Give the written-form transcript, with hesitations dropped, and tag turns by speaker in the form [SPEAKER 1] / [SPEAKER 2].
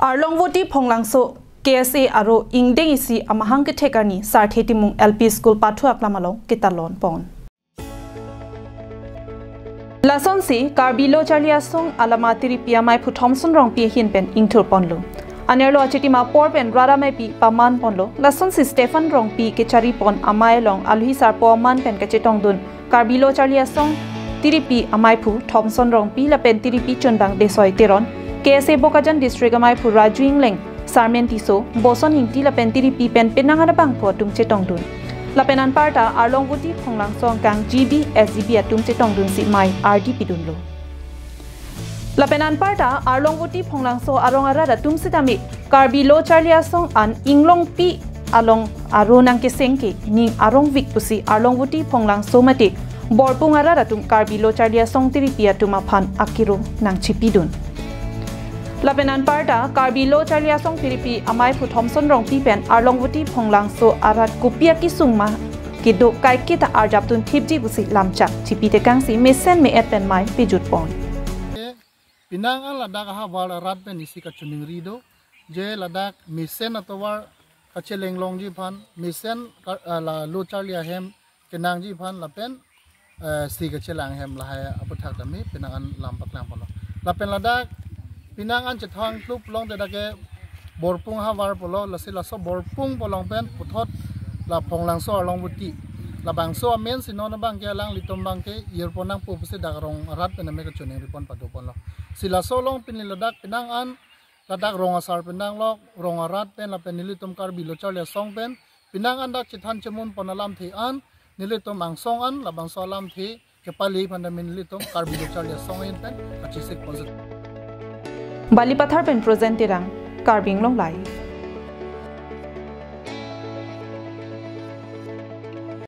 [SPEAKER 1] Arlongvoti Phonglangso KSA aro ingdeng isi amahang ke thekani sarthetimung LP School pathu aklamalong kitalon pon. Lason si Karbilo Charliasong alamatiri piamai phu Thompson rong pi hin pen ingthur ponlo. Anerlo achitima por pen rara mai pi paman ponlo. Lason si Stefan rong pi ke chari pon amai long alhi sar po man pen ke chetong dun. Karbilo Charliasong tiripi amai phu Thompson rong pi la pen tiripi chonbang desoi teron. KSA Bokajan District amai phu Raju Ingleng Sarmen Tiso Boson Ingti la pen tiripi pen penangana bang po tung chetong dun. Lapenan parta Arlongvoti Phonglangsong kang GB SGB atum chetong dun si mai RDP dunlo. Lapenan parta Arlongvoti Phonglangso arong arada tum sitami Karbilo Charliasong an inglong pi along arunang ke sengke ning arong vik pusi Arlongvoti Phonglangso mati borpung arada tum Karbilo Charliasong tiripi atum aphan akiro nang chipidun. Lapenan parta Karbilo Charliasong tiripi amai phu Thompson rong pi pen Arlongvoti Phonglangso arat kupia ki sungma kido kai kita arjaptun thipji busi lamchak chipite kangsi mesen me epen mai pijut pon.
[SPEAKER 2] Pinang an ladak ha wal rat pen isi ka chuning rido je ladak misen atawar kacheleng long ji phan misen la lo Charlia hem kenang ji phan lapen si ka chelang hem la ha apathak dami pinang an lampak lam pon lapen ladak Pinang an cethang klup long te dake borpung ha war polo lasila so borpung polong pen puthot la Phonglangso Arlongvoti la bangso amen sinon bang ke lang litom bang ke yearponang pu puse dagrong rat pen me ka chuning ripon padopon lo sila so long pin ladak pinang an ladak rong asar pinang lo rong rat pen la pen nilitom Karbilo Charliasong pen pinang an dak chethan chemun ponalam thi an nilitom angsong an la bangso lam thi kepali pandamin nilitom Karbilo Charliasong in pen achisik positive Balipathar pen presenterang Karbing long live.